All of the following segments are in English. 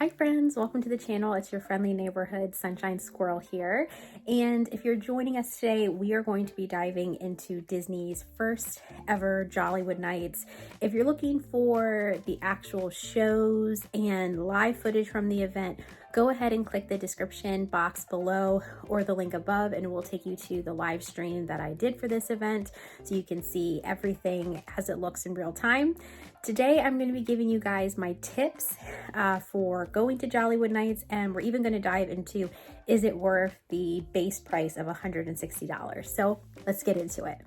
Hi friends, welcome to the channel. It's your friendly neighborhood Sunshine Squirrel here. And if you're joining us today, we are going to be diving into Disney's first ever Jollywood Nights. If you're looking for the actual shows and live footage from the event, go ahead and click the description box below or the link above and it will take you to the live stream that I did for this event so you can see everything as it looks in real time. Today I'm going to be giving you guys my tips for going to Jollywood Nights, and we're even going to dive into, is it worth the base price of $160? So let's get into it.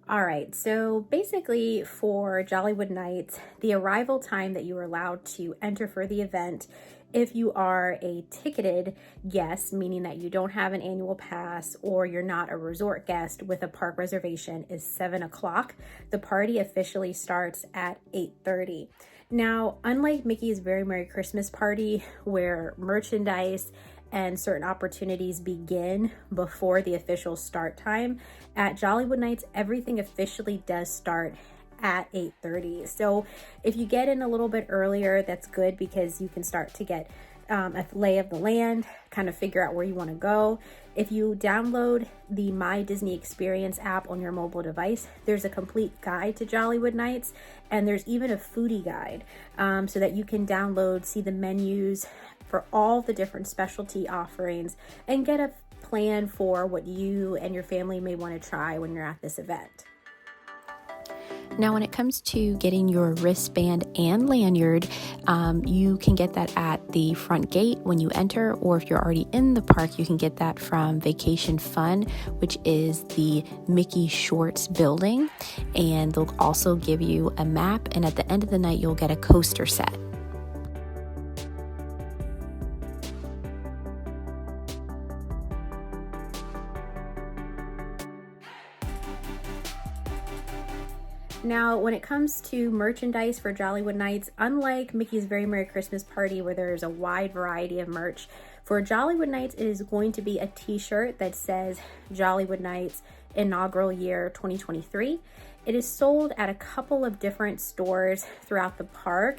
All right, so basically for Jollywood Nights, the arrival time that you are allowed to enter for the event, if you are a ticketed guest, meaning that you don't have an annual pass or you're not a resort guest with a park reservation, is 7 o'clock. The party officially starts at 8:30. Now, unlike Mickey's Very Merry Christmas Party, where merchandise and certain opportunities begin before the official start time, at Jollywood Nights, everything officially does start at 8:30. So if you get in a little bit earlier, that's good because you can start to get a lay of the land, kind of figure out where you want to go. If you download the My Disney Experience app on your mobile device, there's a complete guide to Jollywood Nights, and there's even a foodie guide so that you can download, see the menus for all the different specialty offerings, and get a plan for what you and your family may want to try when you're at this event. Now, when it comes to getting your wristband and lanyard, you can get that at the front gate when you enter, or if you're already in the park, you can get that from Vacation Fun, which is the Mickey Shorts building. And they'll also give you a map, and at the end of the night, you'll get a coaster set. Now, when it comes to merchandise for Jollywood Nights, unlike Mickey's Very Merry Christmas Party, where there's a wide variety of merch, for Jollywood Nights, it is going to be a t-shirt that says Jollywood Nights Inaugural Year 2023. It is sold at a couple of different stores throughout the park.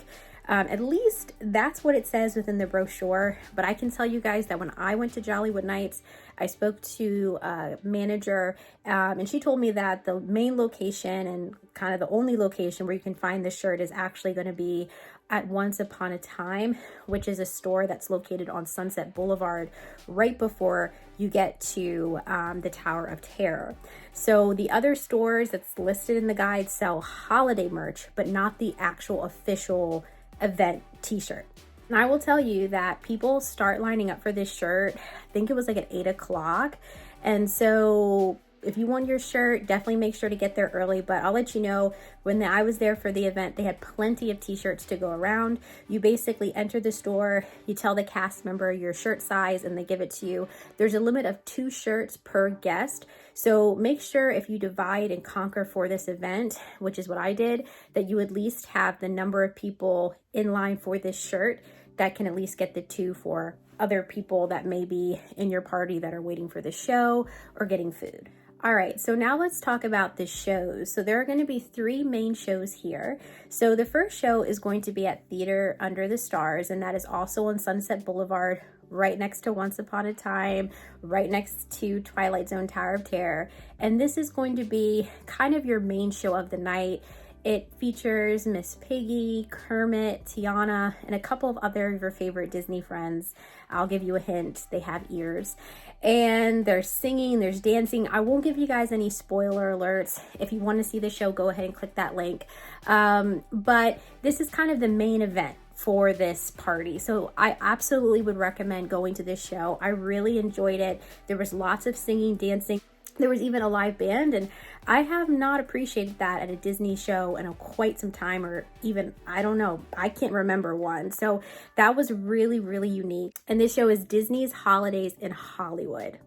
At least that's what it says within the brochure, but I can tell you guys that when I went to Jollywood Nights, I spoke to a manager and she told me that the main location and kind of the only location where you can find the shirt is actually going to be at Once Upon a Time, which is a store that's located on Sunset Boulevard right before you get to the Tower of Terror. So the other stores that's listed in the guide sell holiday merch, but not the actual official event t-shirt. And I will tell you that people start lining up for this shirt, I think it was like at 8 o'clock. And so if you want your shirt, definitely make sure to get there early. But I'll let you know, when I was there for the event, they had plenty of t-shirts to go around. You basically enter the store, you tell the cast member your shirt size, and they give it to you. There's a limit of 2 shirts per guest. So make sure if you divide and conquer for this event, which is what I did, that you at least have the number of people in line for this shirt that can at least get the 2 for other people that may be in your party that are waiting for the show or getting food. All right, so now let's talk about the shows. So there are going to be 3 main shows here. So the first show is going to be at Theater Under the Stars, and that is also on Sunset Boulevard, right next to Once Upon a Time, right next to Twilight Zone Tower of Terror. And this is going to be kind of your main show of the night. It features Miss Piggy, Kermit, Tiana, and a couple of other of your favorite Disney friends. I'll give you a hint, they have ears. And there's singing, there's dancing. I won't give you guys any spoiler alerts. If you want to see the show, go ahead and click that link. But this is kind of the main event for this party. So I absolutely would recommend going to this show. I really enjoyed it. There was lots of singing, dancing. There was even a live band, and I have not appreciated that at a Disney show in quite some time, or even, I don't know, I can't remember one. So that was really, really unique. And this show is Disney's Holidays in Hollywood.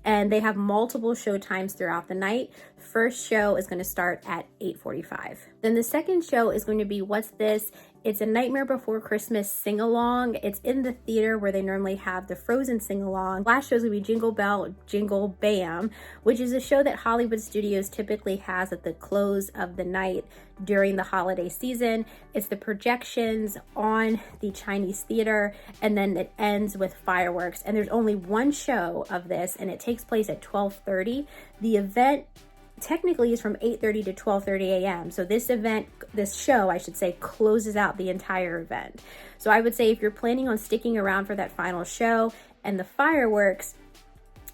And they have multiple show times throughout the night. First show is going to start at 8:45. Then the second show is going to be What's This? It's a Nightmare Before Christmas sing-along. It's in the theater where they normally have the Frozen sing-along. Last show is going to be Jingle Bell, Jingle Bam, which is a show that Hollywood Studios typically has at the close of the night during the holiday season. It's the projections on the Chinese theater, and then it ends with fireworks. And there's only one show of this, and it takes place at 12:30. The event technically is from 8:30 to 12:30 a.m. So this show, I should say, closes out the entire event. So I would say if you're planning on sticking around for that final show and the fireworks,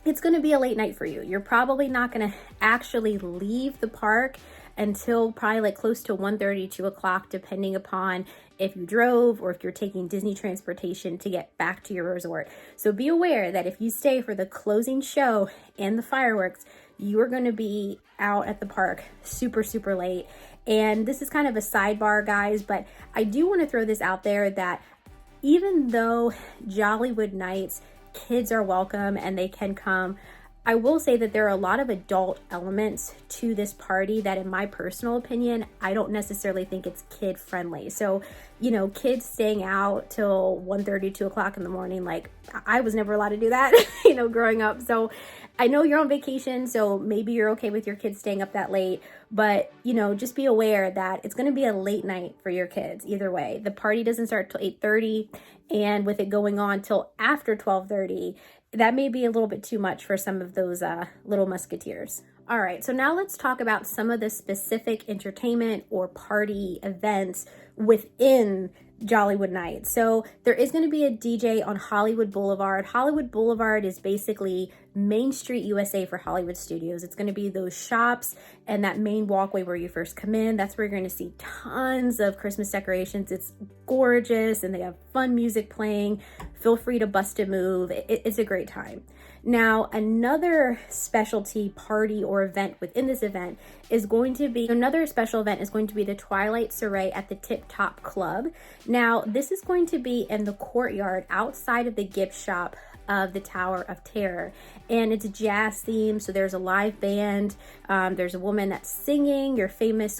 it's going to be a late night for you. You're probably not going to actually leave the park until probably like close to 1:30, 2 o'clock, depending upon if you drove or if you're taking Disney transportation to get back to your resort. So be aware that if you stay for the closing show and the fireworks, you are going to be out at the park super, super late. And this is kind of a sidebar, guys, but I do want to throw this out there that even though Jollywood Nights, kids are welcome and they can come, I will say that there are a lot of adult elements to this party that, in my personal opinion, I don't necessarily think it's kid friendly. So, you know, kids staying out till 1:30, 2 o'clock in the morning, like I was never allowed to do that, you know, growing up. So I know you're on vacation, so maybe you're okay with your kids staying up that late, but, you know, just be aware that it's going to be a late night for your kids either way. The party doesn't start till 8:30, and with it going on till after 12:30, that may be a little bit too much for some of those little musketeers. All right, so now let's talk about some of the specific entertainment or party events within Jollywood Nights. So there is going to be a DJ on Hollywood Boulevard. Hollywood Boulevard is basically Main Street USA for Hollywood Studios. It's going to be those shops and that main walkway where you first come in. That's where you're going to see tons of Christmas decorations. It's gorgeous and they have fun music playing. Feel free to bust a move. It's a great time. Now, another specialty party or event within this event is going to be, another special event is going to be the Twilight Soiree at the Tip Top Club. Now, this is going to be in the courtyard outside of the gift shop of the Tower of Terror, and it's jazz themed. So there's a live band. There's a woman that's singing your favorite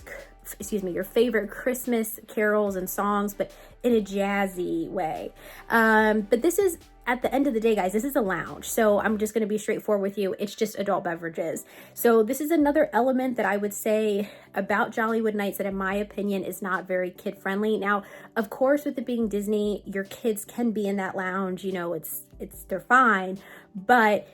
Christmas carols and songs, but in a jazzy way. But this is, at the end of the day, guys, this is a lounge. So I'm just going to be straightforward with you. It's just adult beverages. So this is another element that I would say about Jollywood Nights that, in my opinion, is not very kid friendly. Now, of course, with it being Disney, your kids can be in that lounge. You know, they're fine. But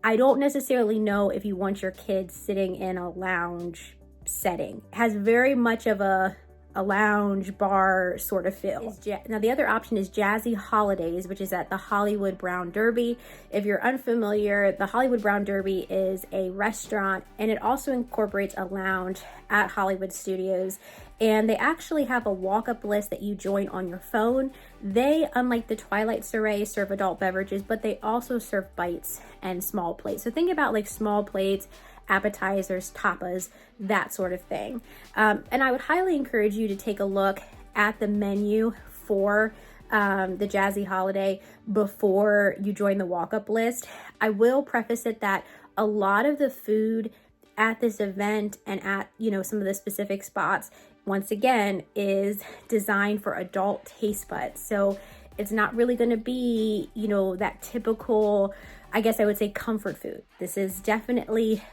I don't necessarily know if you want your kids sitting in a lounge setting. It has very much of a lounge bar sort of feel. Now the other option is Jazzy Holidays, which is at the Hollywood Brown Derby. If you're unfamiliar, the Hollywood Brown Derby is a restaurant, and it also incorporates a lounge at Hollywood Studios. And they actually have a walk-up list that you join on your phone. They, unlike the Twilight Soiree, serve adult beverages, but they also serve bites and small plates. So think about like small plates, appetizers, tapas, that sort of thing. And I would highly encourage you to take a look at the menu for the Jazzy Holiday before you join the walk-up list. I will preface it that a lot of the food at this event and at, you know, some of the specific spots, once again, is designed for adult taste buds. So it's not really going to be, you know, that typical, I guess I would say, comfort food. This is definitely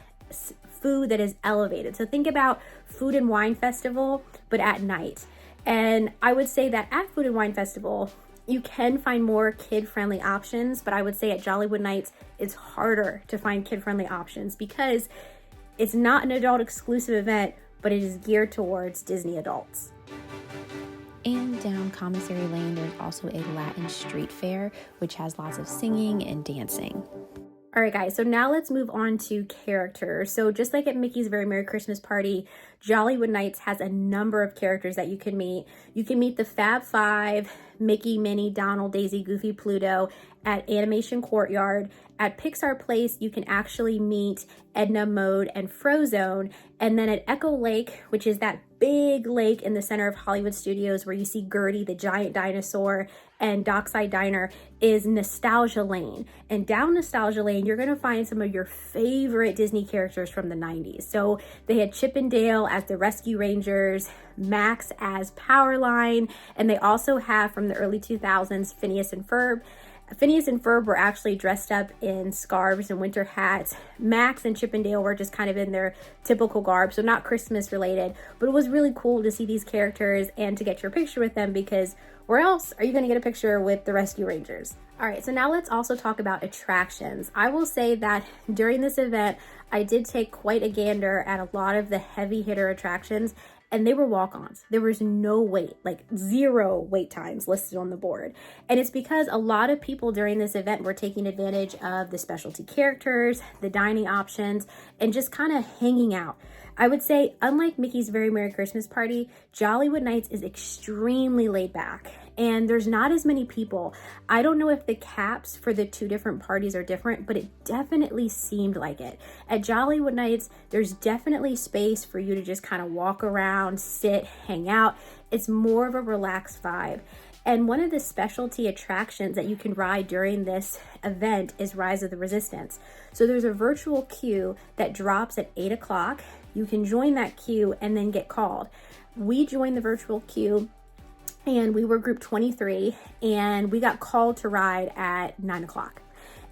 food that is elevated. So think about Food and Wine Festival, but at night. And I would say that at Food and Wine Festival, you can find more kid-friendly options, but I would say at Jollywood Nights, it's harder to find kid-friendly options because it's not an adult-exclusive event, but it is geared towards Disney adults. And down Commissary Lane, there's also a Latin street fair, which has lots of singing and dancing. All right, guys, so now let's move on to characters. So just like at Mickey's Very Merry Christmas Party, Jollywood Nights has a number of characters that you can meet. You can meet the Fab Five, Mickey, Minnie, Donald, Daisy, Goofy, Pluto at Animation Courtyard. At Pixar Place, you can actually meet Edna Mode and Frozone. And then at Echo Lake, which is that big lake in the center of Hollywood Studios where you see Gertie, the giant dinosaur, and Dockside Diner, is Nostalgia Lane. And down Nostalgia Lane, you're going to find some of your favorite Disney characters from the 90s. So they had Chip and Dale as the Rescue Rangers, Max as Powerline, and they also have from the early 2000s Phineas and Ferb. Phineas and Ferb were actually dressed up in scarves and winter hats. Max and Chip and Dale were just kind of in their typical garb, so not Christmas related, but it was really cool to see these characters and to get your picture with them, because where else are you going to get a picture with the Rescue Rangers? All right, so now let's also talk about attractions. I will say that during this event, I did take quite a gander at a lot of the heavy hitter attractions, and they were walk-ons. There was no wait, like 0 wait times listed on the board. And it's because a lot of people during this event were taking advantage of the specialty characters, the dining options, and just kind of hanging out. I would say, unlike Mickey's Very Merry Christmas Party, Jollywood Nights is extremely laid back, and there's not as many people. I don't know if the caps for the 2 different parties are different, but it definitely seemed like it. At Jollywood Nights, there's definitely space for you to just kind of walk around, sit, hang out. It's more of a relaxed vibe. And one of the specialty attractions that you can ride during this event is Rise of the Resistance. So there's a virtual queue that drops at 8 o'clock. You can join that queue and then get called. We joined the virtual queue and we were group 23, and we got called to ride at 9 o'clock.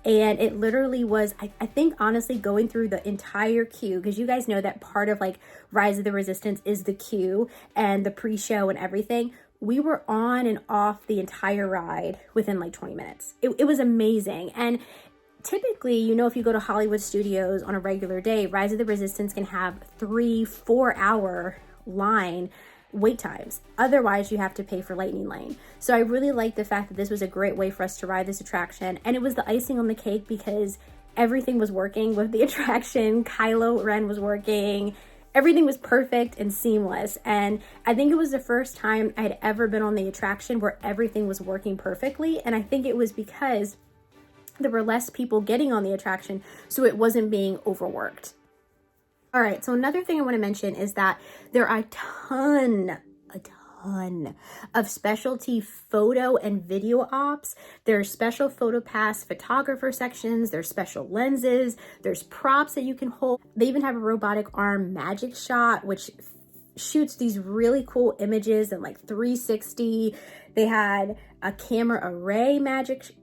And it literally was, I think honestly, going through the entire queue, because you guys know that part of like Rise of the Resistance is the queue and the pre-show and everything. We were on and off the entire ride within like 20 minutes. It was amazing. And typically, you know, if you go to Hollywood Studios on a regular day, Rise of the Resistance can have 3-4 hour line wait times. Otherwise, you have to pay for Lightning Lane. So I really like the fact that this was a great way for us to ride this attraction. And it was the icing on the cake because everything was working with the attraction. Kylo Ren was working. Everything was perfect and seamless. And I think it was the first time I had ever been on the attraction where everything was working perfectly. And I think it was because there were less people getting on the attraction, so it wasn't being overworked. All right, so another thing I want to mention is that there are a ton of specialty photo and video ops. There's special PhotoPass photographer sections, there's special lenses, there's props that you can hold. They even have a robotic arm magic shot, which shoots these really cool images in like 360. They had a camera array magic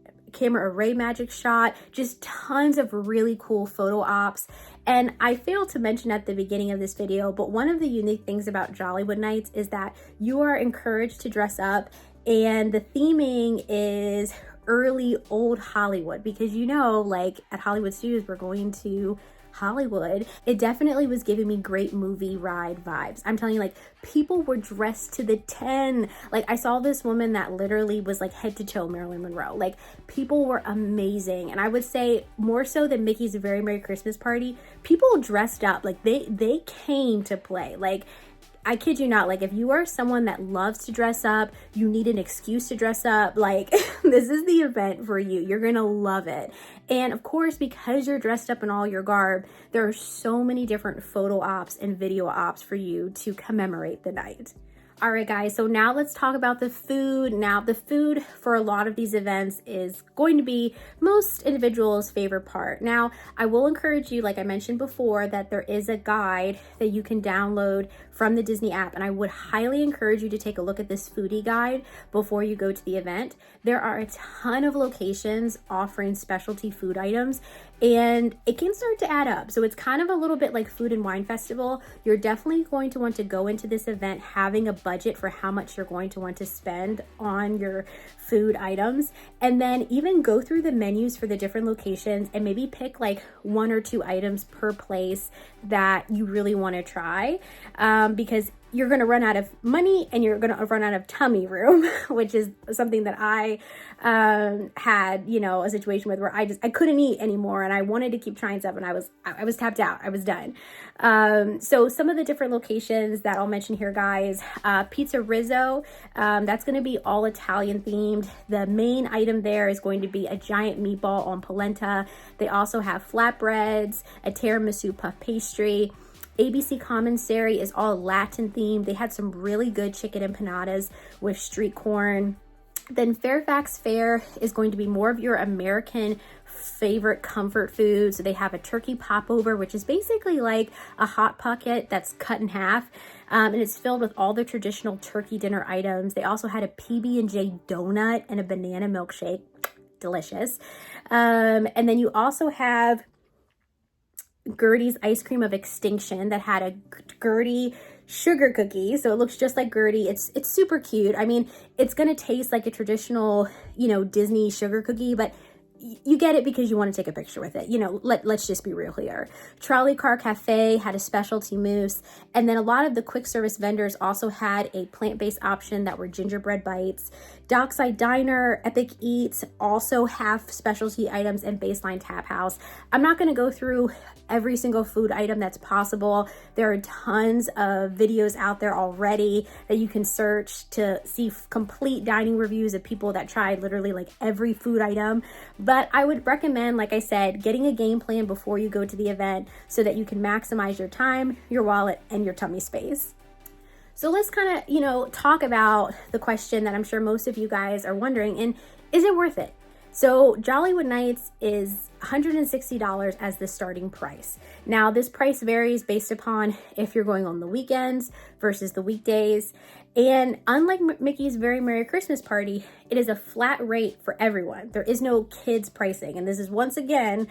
shot, just tons of really cool photo ops. And I failed to mention at the beginning of this video, but one of the unique things about Jollywood Nights is that you are encouraged to dress up, and the theming is early old Hollywood, because you know, like at Hollywood Studios, we're going to Hollywood. It definitely was giving me great movie ride vibes. I'm telling you, like, people were dressed to the 10. Like, I saw this woman that literally was like head to toe Marilyn Monroe. Like, people were amazing. And I would say more so than Mickey's Very Merry Christmas Party, people dressed up. Like, they came to play. Like, I kid you not, like if you are someone that loves to dress up, you need an excuse to dress up, like this is the event for you. You're gonna love it. And of course, because you're dressed up in all your garb, there are so many different photo ops and video ops for you to commemorate the night. All right, guys, so now let's talk about the food. Now, the food for a lot of these events is going to be most individuals' favorite part. Now, I will encourage you, like I mentioned before, that there is a guide that you can download from the Disney app, and I would highly encourage you to take a look at this foodie guide before you go to the event. There are a ton of locations offering specialty food items, and it can start to add up. So it's kind of a little bit like Food and Wine Festival. You're definitely going to want to go into this event having a budget for how much you're going to want to spend on your food items, and then even go through the menus for the different locations and maybe pick like 1 or 2 items per place that you really want to try, because you're going to run out of money and you're going to run out of tummy room, which is something that I had, you know, a situation with where I couldn't eat anymore, and I wanted to keep trying stuff, and I was tapped out. I was done. So some of the different locations that I'll mention here, guys, Pizza Rizzo, that's going to be all Italian themed. The main item there is going to be a giant meatball on polenta. They also have flatbreads, a tiramisu puff pastry. ABC Commissary is all Latin themed. They had some really good chicken empanadas with street corn. Then Fairfax Fare is going to be more of your American favorite comfort food. So they have a turkey popover, which is basically like a Hot Pocket that's cut in half. And it's filled with all the traditional turkey dinner items. They also had a PB&J donut and a banana milkshake. Delicious. And then you also have Gertie's Ice Cream of Extinction that had a Gertie sugar cookie. So it looks just like Gertie. It's super cute. I mean, it's going to taste like a traditional, Disney sugar cookie, but you get it because you want to take a picture with it. Let's just be real here. Trolley Car Cafe had a specialty mousse. And then a lot of the quick service vendors also had a plant-based option that were gingerbread bites. Dockside Diner, Epic Eats also have specialty items and Baseline Tap House. I'm not going to go through every single food item that's possible. There are tons of videos out there already that you can search to see complete dining reviews of people that tried literally like every food item. But I would recommend, like I said, getting a game plan before you go to the event so that you can maximize your time, your wallet, and your tummy space. So let's kind of, talk about the question that I'm sure most of you guys are wondering, and is it worth it? So Jollywood Nights is $160 as the starting price. Now, this price varies based upon if you're going on the weekends versus the weekdays. And unlike Mickey's Very Merry Christmas Party, it is a flat rate for everyone. There is no kids pricing. And this is once again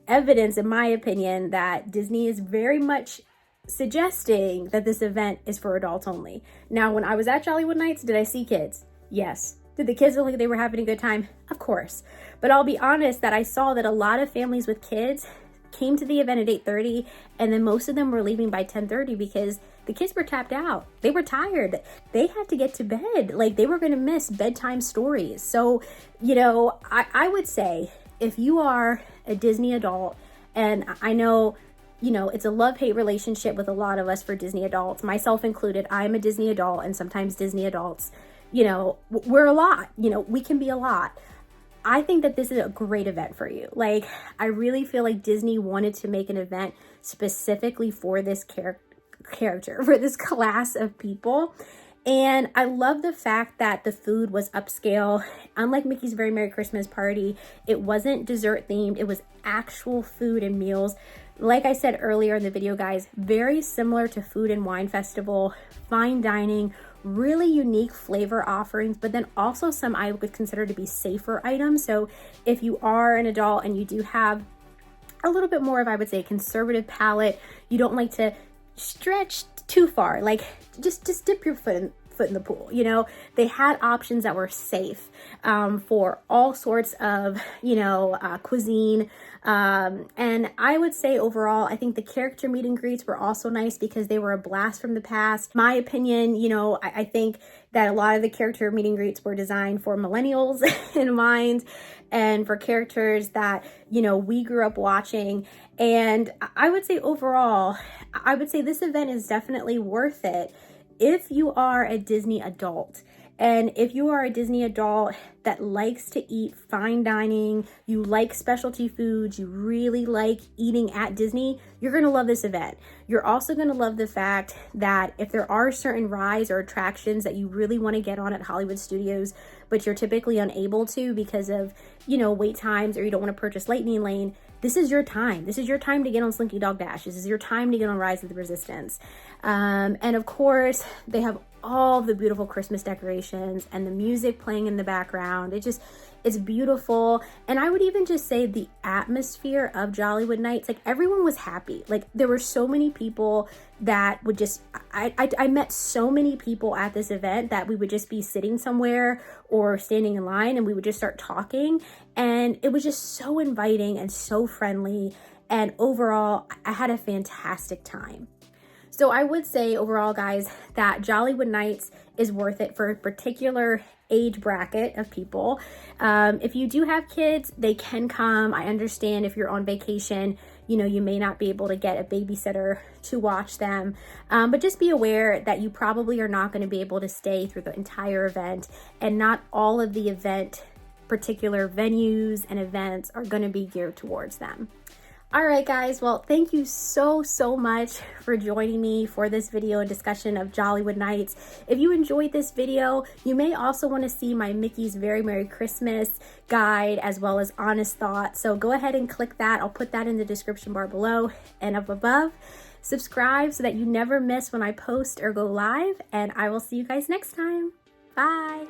evidence, in my opinion, that Disney is very much suggesting that this event is for adults only. Now, when I was at Jollywood Nights, did I see kids? Yes. Did the kids look like they were having a good time? Of course. But I'll be honest that I saw that a lot of families with kids came to the event at 8:30, and then most of them were leaving by 10:30 because the kids were tapped out. They were tired. They had to get to bed. Like, they were going to miss bedtime stories. So, I would say if you are a Disney adult, and I know, it's a love-hate relationship with a lot of us for Disney adults, myself included. I'm a Disney adult, and sometimes Disney adults, we're a lot. We can be a lot. I think that this is a great event for you. Like, I really feel like Disney wanted to make an event specifically for this character, for this class of people. And I love the fact that the food was upscale. Unlike Mickey's Very Merry Christmas Party, it wasn't dessert themed. It was actual food and meals. Like I said earlier in the video, guys, very similar to Food and Wine Festival, fine dining, really unique flavor offerings, but then also some I would consider to be safer items. So if you are an adult and you do have a little bit more of, I would say, a conservative palate, you don't like to stretch too far, like just dip your foot in the pool. They had options that were safe for all sorts of cuisine, and I would say overall I think the character meet and greets were also nice because they were a blast from the past. My opinion, I think that a lot of the character meet and greets were designed for millennials in mind and for characters that we grew up watching. And I would say overall, I would say this event is definitely worth it if you are a Disney adult. And if you are a Disney adult that likes to eat fine dining, you like specialty foods, you really like eating at Disney, you're going to love this event. You're also going to love the fact that if there are certain rides or attractions that you really want to get on at Hollywood Studios, but you're typically unable to because of, wait times, or you don't want to purchase Lightning Lane, this is your time. This is your time to get on Slinky Dog Dash. This is your time to get on Rise of the Resistance. And of course, they have all the beautiful Christmas decorations and the music playing in the background. It's beautiful. And I would even just say the atmosphere of Jollywood Nights, like everyone was happy. Like there were so many people that would just, I met so many people at this event that we would just be sitting somewhere or standing in line and we would just start talking. And it was just so inviting and so friendly. And overall, I had a fantastic time. So I would say overall, guys, that Jollywood Nights is worth it for a particular age bracket of people. If you do have kids, they can come. I understand if you're on vacation, you may not be able to get a babysitter to watch them. But just be aware that you probably are not going to be able to stay through the entire event, and not all of the event particular venues and events are going to be geared towards them. All right, guys. Well, thank you so much for joining me for this video and discussion of Jollywood Nights. If you enjoyed this video, you may also want to see my Mickey's Very Merry Christmas guide as well as honest thoughts. So go ahead and click that. I'll put that in the description bar below and up above. Subscribe so that you never miss when I post or go live, and I will see you guys next time. Bye.